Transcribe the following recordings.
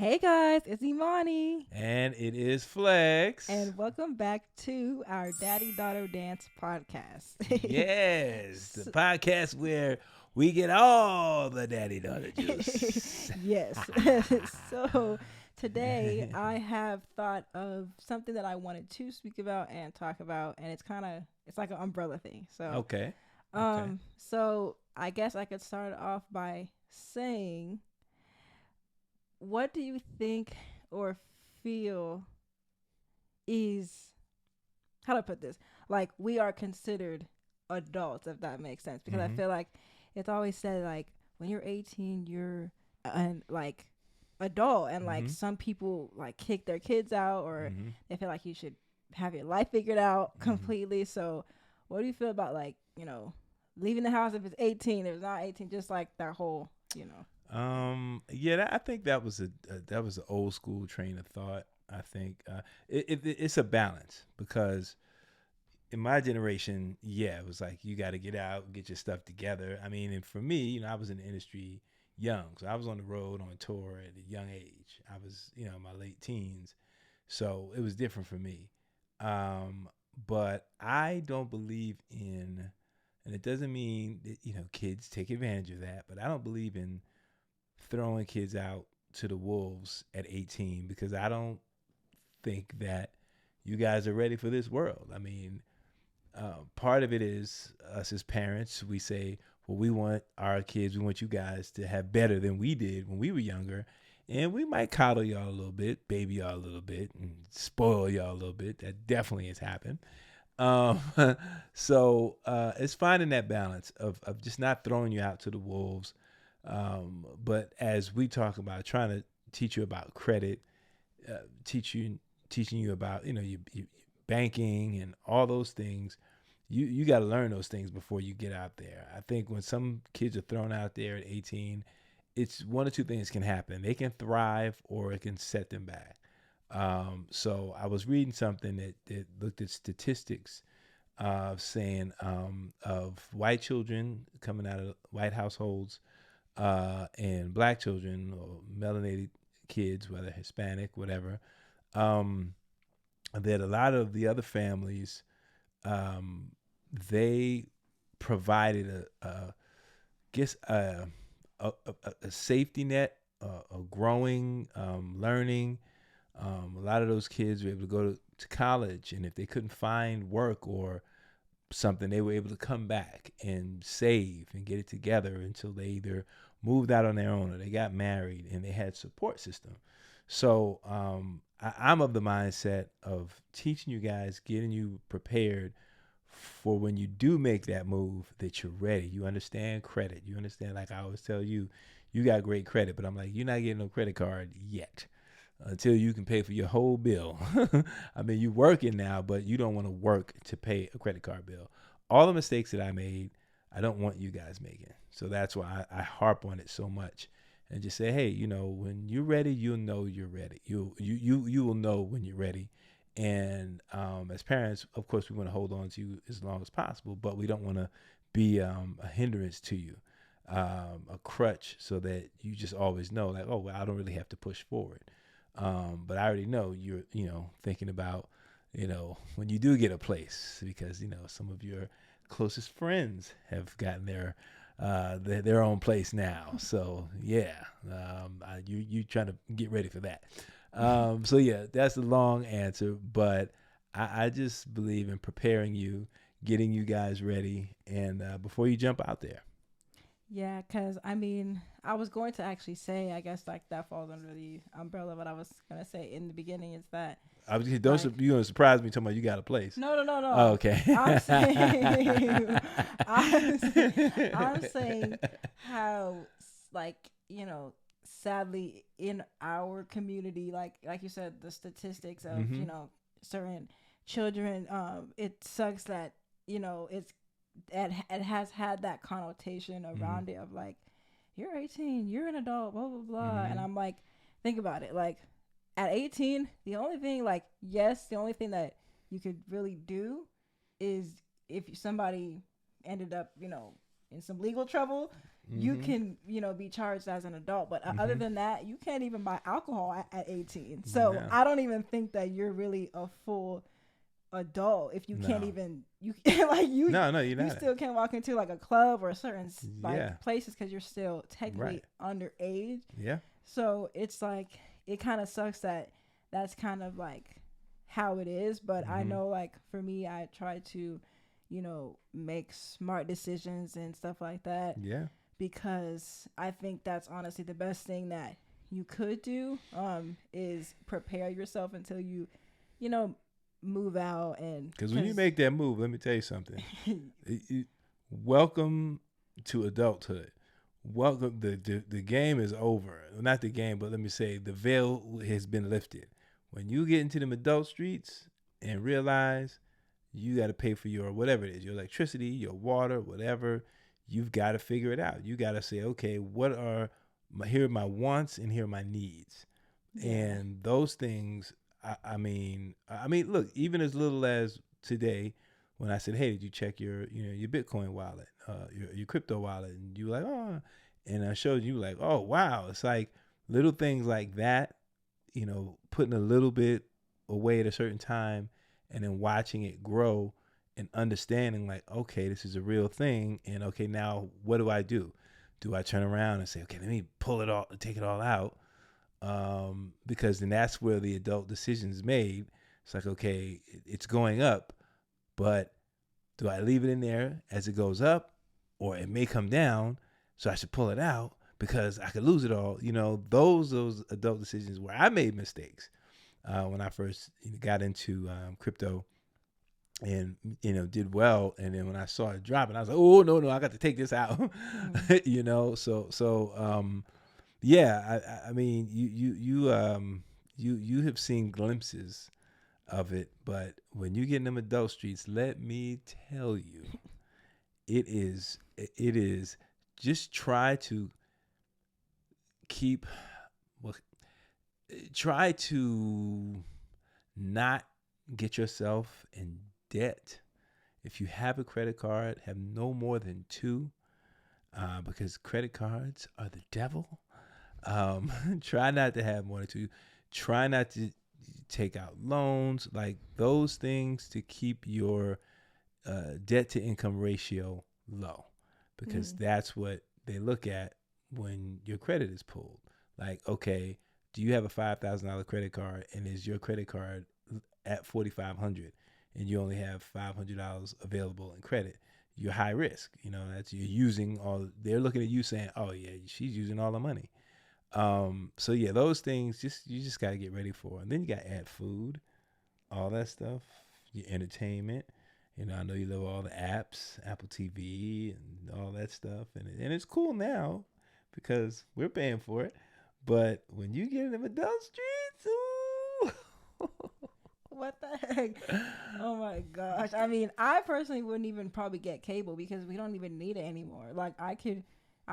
Hey guys, it's Imani, And it is Flex. and welcome back to our Daddy Daughter Dance Podcast. Yes, the S- podcast where we get all the daddy daughter juice. yes. So today I have thought of something that I wanted to speak about and talk about, and it's like an umbrella thing. So Okay. Okay. so I guess I could start off by saying, what do you think or feel is, how to put this, like we are considered adults, if that makes sense, because I Mm-hmm. feel like it's always said like when you're 18 you're an like adult, and like Mm-hmm. some people like kick their kids out, or Mm-hmm. they feel like you should have your life figured out Mm-hmm. completely. So what do you feel about, like, leaving the house if it's 18, if it's not 18, just like that whole. Yeah, I think that was that was an old school train of thought. I think it's a balance because in my generation, yeah, it was like you got to get out, get your stuff together. I mean, and for me, I was in the industry young, so I was on the road on tour at a young age. I was, in my late teens, so it was different for me. Um, but I don't believe in, and it doesn't mean that kids take advantage of that. But I don't believe in throwing kids out to the wolves at 18 because I don't think that you guys are ready for this world. I mean, part of it is us as parents. We say, well, we want our kids, we want you guys to have better than we did when we were younger. And we might coddle y'all a little bit, baby y'all a little bit, and spoil y'all a little bit. That definitely has happened. Um, so it's finding that balance of just not throwing you out to the wolves. But as we talk about trying to teach you about credit, uh, teach you teaching you about you banking and all those things. You got to learn those things before you get out there. I think when some kids are thrown out there at 18, it's one or two things can happen. They can thrive or it can set them back. So I was reading something that looked at statistics saying of white children coming out of white households and black children or melanated kids, whether Hispanic, whatever, um, that a lot of the other families, um, they provided guess a safety net, a growing, learning. A lot of those kids were able to go to college, and if they couldn't find work or something, they were able to come back and save and get it together until they either moved out on their own or they got married and they had support system. So I'm of the mindset of teaching you guys, getting you prepared for when you do make that move, that you're ready. You understand credit. You understand, like I always tell you, you got great credit, but I'm like, you're not getting no credit card yet until you can pay for your whole bill. I mean, you're working now, but you don't want to work to pay a credit card bill. All the mistakes that I made, I don't want you guys making. So that's why I harp on it so much and just say, hey, when you're ready, you'll know you're ready. You will know when you're ready. And as parents, of course, we want to hold on to you as long as possible, but we don't want to be a hindrance to you, a crutch, so that you just always know, like, oh, well, I don't really have to push forward. But I already know you're, thinking about, when you do get a place, because, some of your closest friends have gotten their own place now. So yeah, you trying to get ready for that. So yeah, that's a long answer, but I just believe in preparing you, getting you guys ready, and before you jump out there. Yeah, because I mean, I was going to actually say, I guess like that falls under the umbrella. What I was gonna say in the beginning is that, I was don't like, you gonna surprise me talking about you got a place. no, no, no, Oh, no. okay. I'm saying, I'm saying how, like, sadly in our community, like you said, the statistics of, Mm-hmm. certain children, it sucks that, it's, it has had that connotation Mm-hmm. around it of like, you're 18, you're an adult, blah blah blah. And Mm-hmm. I'm like, think about it, like at 18, the only thing, like, yes, the only thing that you could really do is if somebody ended up, in some legal trouble, you Mm-hmm. can, be charged as an adult. But other Mm-hmm. than that, you can't even buy alcohol at 18. So No. I don't even think that you're really a full adult if you can't No. even you like No, no, you're you not. still can't walk into like a club or certain Yeah. like places because you're still technically Right. underage. Yeah. So it's like it kind of sucks that that's kind of like how it is. But I Mm-hmm. know, like, for me, I try to, make smart decisions and stuff like that, Yeah. because I think that's honestly the best thing that you could do, is prepare yourself until you know, move out. And Because when you because make that move, let me tell you something. Welcome to adulthood. Welcome. The game is over. Not the game, but let me say the veil has been lifted. When you get into them adult streets and realize you got to pay for your whatever it is, your electricity, your water, whatever, you've got to figure it out. You got to say, okay, what are here are my wants and here are my needs, yeah, and those things. I mean, look, even as little as today, when I said, "Hey, did you check your Bitcoin wallet, your crypto wallet?" and you were like, "Oh," and I showed you like, "Oh, wow!" It's like little things like that, putting a little bit away at a certain time, and then watching it grow and understanding like, okay, this is a real thing, and okay, now what do I do? Do I turn around and say, okay, let me pull it all, take it all out? Because then that's where the adult decision is made. It's like, okay, it's going up, but do I leave it in there as it goes up, or it may come down, so I should pull it out because I could lose it all. Those adult decisions where I made mistakes when I first got into crypto and did well, and then when I saw it dropping, I was like, oh no, I got to take this out. mm, So yeah, I mean, you have seen glimpses of it, but when you get in them adult streets, let me tell you, it is just try to keep well, try to not get yourself in debt. If you have a credit card, have no more than two, because credit cards are the devil. Try not to have more than two. Try not to take out loans, like those things, to keep your debt to income ratio low, because mm, that's what they look at when your credit is pulled. Like, okay, do you have a $5,000 credit card, and is your credit card at 4,500, and you only have $500 available in credit? You're high risk. That's you're using all. They're looking at you saying, "Oh yeah, she's using all the money." So yeah, those things you just gotta get ready for. And then you gotta add food, all that stuff, your entertainment. I know you love all the apps, Apple TV and all that stuff. And it's cool now because we're paying for it. But when you get in the adult streets, ooh. what the heck? Oh my gosh. I mean, I personally wouldn't even probably get cable because we don't even need it anymore. Like, I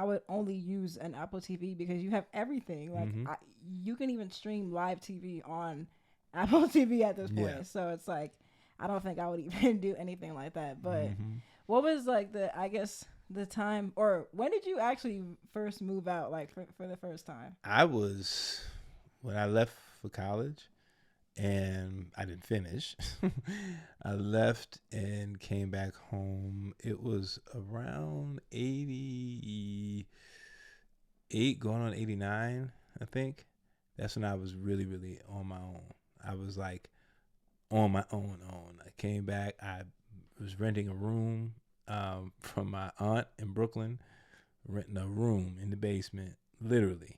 would only use an Apple TV because you have everything. Like, Mm-hmm. you can even stream live TV on Apple TV at this Yeah. point. So it's like, I don't think I would even do anything like that. But Mm-hmm. what was like I guess, the time, or when did you actually first move out, like, for the first time? I was when I left for college, and I didn't finish. I left and came back home. It was around 88, going on 89, I think. That's when I was really, really on my own. I was like on my own. I came back. I was renting a room from my aunt in Brooklyn, renting a room in the basement, literally,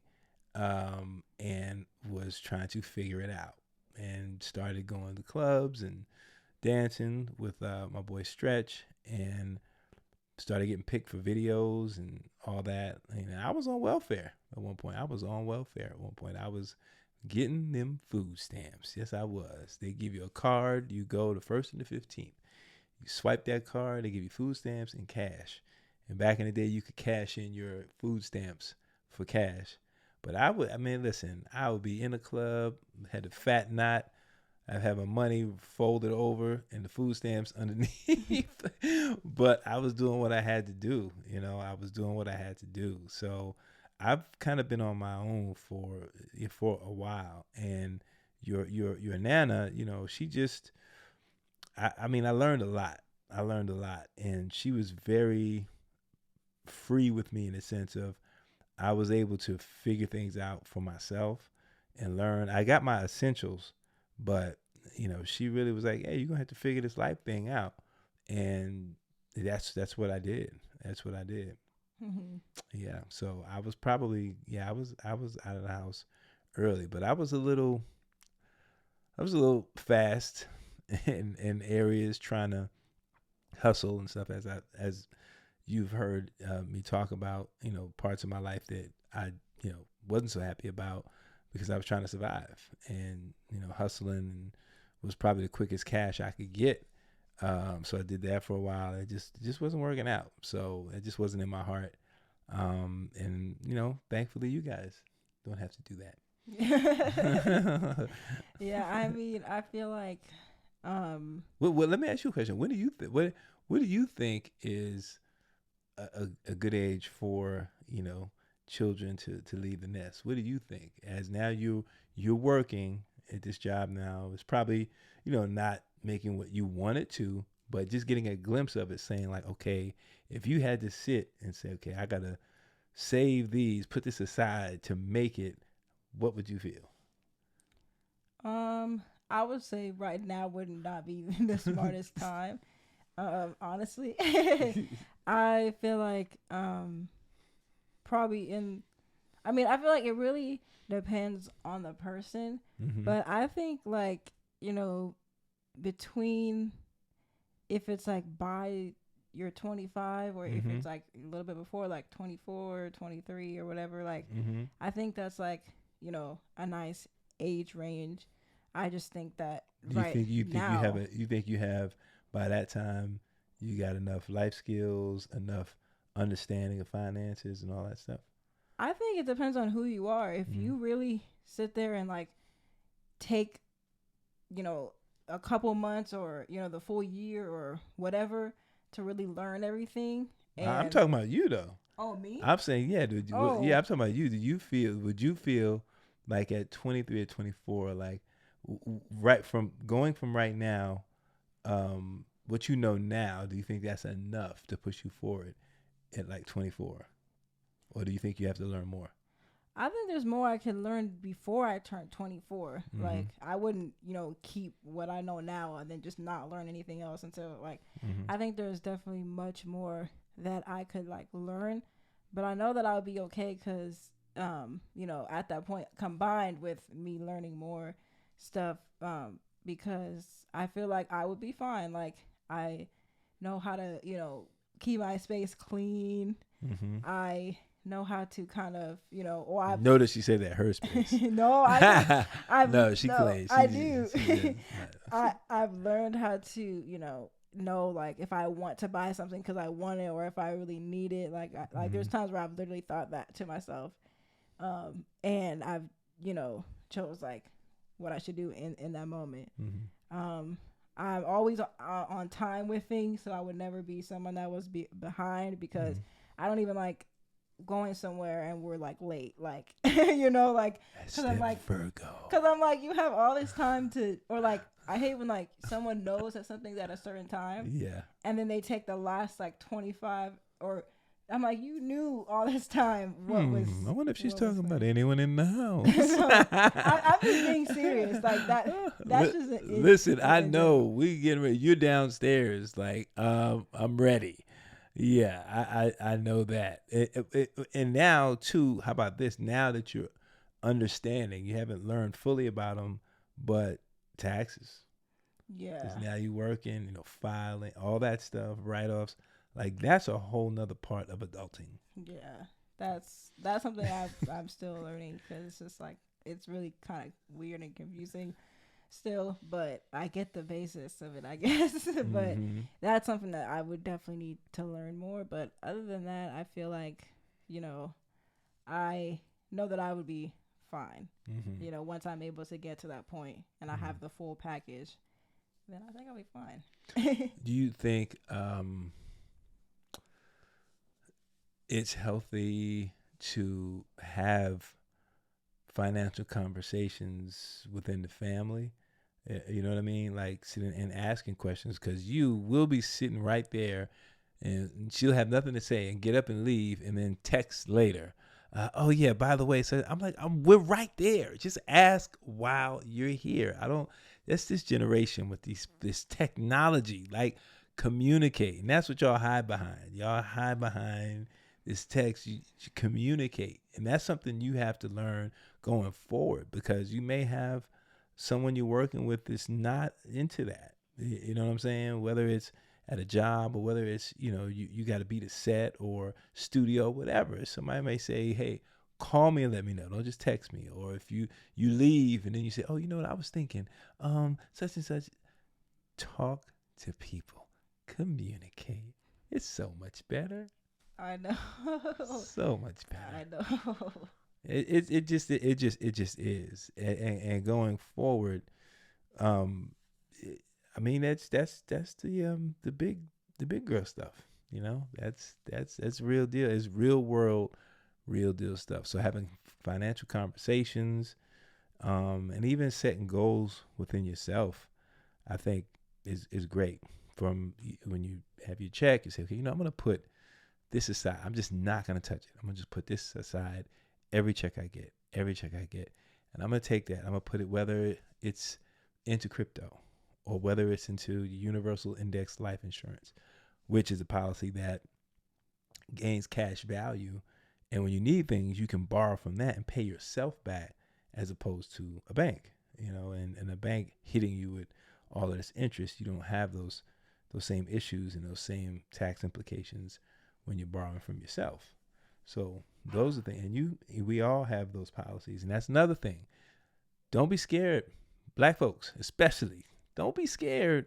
and was trying to figure it out, and started going to clubs and dancing with my boy Stretch, and started getting picked for videos and all that. And I was on welfare at one point. I was getting them food stamps. Yes, I was. They give you a card. You go the 1st and the 15th. You swipe that card. They give you food stamps and cash. And back in the day, you could cash in your food stamps for cash. But listen, I would be in a club, had a fat knot. I'd have my money folded over and the food stamps underneath. But I was doing what I had to do. I was doing what I had to do. So I've kind of been on my own for a while. And your nana, she just, I mean, I learned a lot. And she was very free with me in the sense of I was able to figure things out for myself and learn. I got my essentials, but she really was like, "Hey, you're gonna have to figure this life thing out," and that's what I did. That's what I did. Mm-hmm. Yeah. So I was probably I was out of the house early, but I was a little fast in areas trying to hustle and stuff as you've heard me talk about, parts of my life that I, wasn't so happy about because I was trying to survive and, hustling was probably the quickest cash I could get. So I did that for a while. It just wasn't working out. So it just wasn't in my heart. And, thankfully you guys don't have to do that. Yeah, I mean, I feel like, Well, let me ask you a question. When do you what do you think is a good age for children to leave the nest? What do you think? As now you're working at this job now, it's probably not making what you wanted to, but just getting a glimpse of it, saying like, okay, if you had to sit and say, okay, I gotta save these, put this aside to make it, what would you feel? I would say right now would not be the smartest time. Honestly, I feel like probably in. I mean, I feel like it really depends on the person, Mm-hmm. but I think like between if it's like by you're 25 or if Mm-hmm. it's like a little bit before like 24 23 or whatever, like Mm-hmm. I think that's like a nice age range. I just think that Do you right think now, you have by that time you got enough life skills, enough understanding of finances and all that stuff? I think it depends on who you are. If Mm-hmm. you really sit there and like take, you know, a couple months or, the full year or whatever to really learn everything I'm and talking about you though. oh me? I'm saying yeah, dude. Yeah, Oh, I'm talking about you. Would you feel like at 23 or 24, like right from going from right now, what you know now, do you think that's enough to push you forward at like 24? Or do you think you have to learn more? I think there's more I can learn before I turn 24. Mm-hmm. Like I wouldn't, keep what I know now and then just not learn anything else until like Mm-hmm. I think there's definitely much more that I could like learn, but I know that I'll be okay cuz at that point combined with me learning more stuff because I feel like I would be fine. Like I know how to, keep my space clean. Mm-hmm. I know how to kind of, or I've Notice she said that her space. no, I've No, she no, claims I do. she just I've learned how to, know like if I want to buy something because I want it or if I really need it. Like like mm-hmm. there's times where I've literally thought that to myself, and I've chose like what I should do in that moment. Mm-hmm. I'm always on time with things, so I would never be someone that was behind because Mm-hmm. I don't even like going somewhere and we're like late, like like That's because I'm that like Virgo. because I'm like you have all this time to or like I hate when like someone knows that something's at a certain time Yeah. and then they take the last like 25 or I'm like you knew all this time I wonder if she's what was talking about like. anyone in the house. No, I'm just being serious like that. That's just Listen, I in know general. we getting ready. You're downstairs, like I'm ready. Yeah, I know that. And now too, how about this? Now that you're understanding, you haven't learned fully about them, but taxes. Because Yeah. now you working, filing, all that stuff, write offs. Like that's a whole nother part of adulting. Yeah, that's something I'm still learning because it's just like it's really kind of weird and confusing still, but I get the basis of it, I guess. But Mm-hmm. that's something that I would definitely need to learn more. But other than that, I feel like I know that I would be fine. Mm-hmm. You know, once I'm able to get to that point and I Mm-hmm. have the full package, then I think I'll be fine. Do you think it's healthy to have financial conversations within the family? You know what I mean? Like sitting and asking questions, because you will be sitting right there and she'll have nothing to say and get up and leave and then text later. Oh yeah, by the way, so I'm like, we're right there. Just ask while you're here. I don't. That's this generation with this technology. Like, communicate, and that's what y'all hide behind. Y'all hide behind this text. You communicate, and that's something you have to learn going forward, because you may have someone you're working with that's not into that. You know what I'm saying? Whether it's at a job or whether it's, you got to be the set or studio, whatever. Somebody may say, hey, call me and let me know. Don't just text me. Or if you leave and then you say, oh, you know what I was thinking, such and such. Talk to people, communicate. It's so much better. I know. So much better. I know. It just is. And going forward, um I mean, that's the big girl stuff. That's real deal. It's real world, real deal stuff. So having financial conversations, and even setting goals within yourself, I think is great. From when you have your check, you say, okay, I'm gonna put this aside. I'm just not gonna touch it. I'm gonna just put this aside. Every check I get, and I'm gonna take that. I'm gonna put it, whether it's into crypto or whether it's into universal index life insurance, which is a policy that gains cash value. And when you need things, you can borrow from that and pay yourself back, as opposed to a bank, and a bank hitting you with all of this interest. You don't have those same issues and those same tax implications when you're borrowing from yourself. So those are things, and we all have those policies. And that's another thing. Don't be scared, Black folks especially. Don't be scared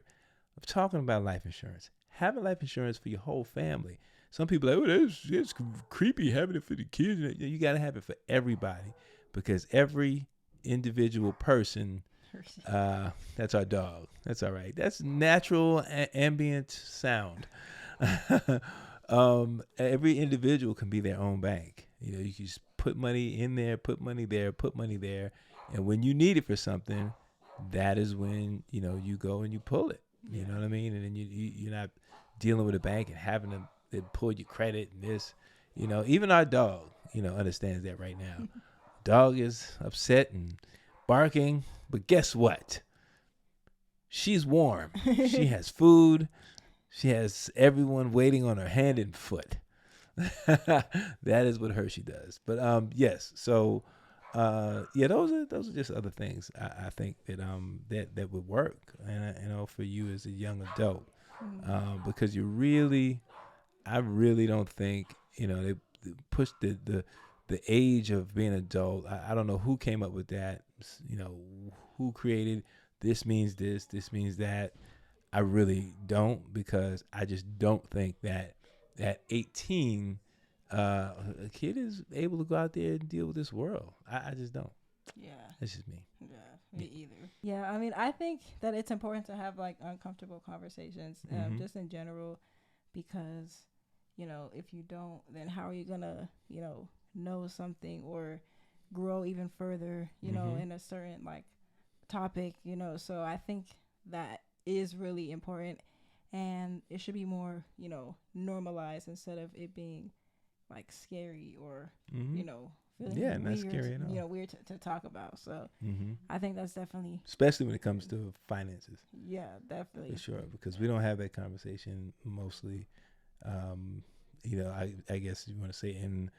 of talking about life insurance. Having life insurance for your whole family. Some people are like, oh, it's creepy having it for the kids. You got to have it for everybody, because every individual person, that's our dog. That's all right. That's natural ambient sound. Every individual can be their own bank. You can just put money in there, put money there, put money there. And when you need it for something, that is when, you go and you pull it. You know what I mean? And then you're not dealing with a bank and having to pull your credit and this. Even our dog, understands that right now. Dog is upset and barking, but guess what? She's warm. She has food. She has everyone waiting on her hand and foot. That is what Hershey does. But yes, so those are just other things I think that would work, and for you as a young adult, because I really don't think they push the age of being an adult. I don't know who came up with that. Who created this means this means that. I really don't, because I just don't think that at 18, a kid is able to go out there and deal with this world. I just don't. Yeah. That's just me. Yeah, me either. Yeah, I mean, I think that it's important to have like uncomfortable conversations, just in general, because, if you don't, then how are you gonna, know something or grow even further, in a certain like topic, So I think that is really important, and it should be more, normalized, instead of it being like scary or, feeling not weird, scary at all. weird to talk about. So I think that's definitely, especially when it comes to finances. Yeah, definitely. For sure, because we don't have that conversation mostly. I guess you want to say in,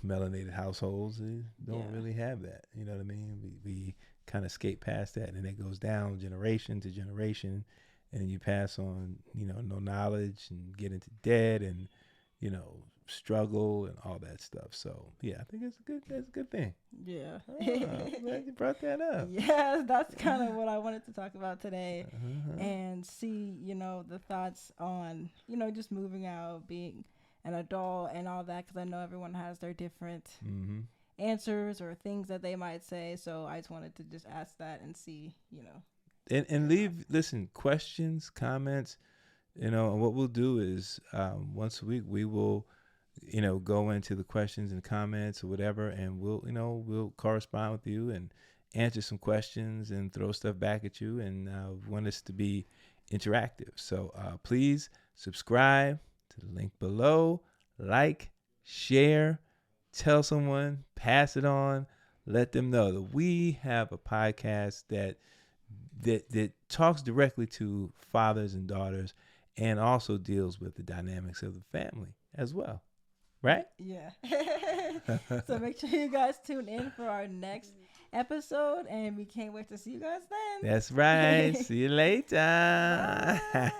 melanated households, don't really have that. You know what I mean? We kind of skate past that, and it goes down generation to generation, and then you pass on, no knowledge and get into debt and, struggle and all that stuff. So yeah, I think that's a good thing. Yeah. I'm glad you brought that up. Yeah, that's kind of what I wanted to talk about today, and see, the thoughts on, just moving out, being an adult and all that, because I know everyone has their different answers or things that they might say. So I just wanted to just ask that and see, And leave, listen, questions, comments, and what we'll do is once a week we will, go into the questions and comments or whatever, and we'll correspond with you and answer some questions and throw stuff back at you, and want us to be interactive. So please subscribe to the link below, like, share, tell someone, pass it on, let them know that we have a podcast that talks directly to fathers and daughters, and also deals with the dynamics of the family as well. Right? Yeah. So make sure you guys tune in for our next episode, and we can't wait to see you guys then. That's right. See you later. Bye.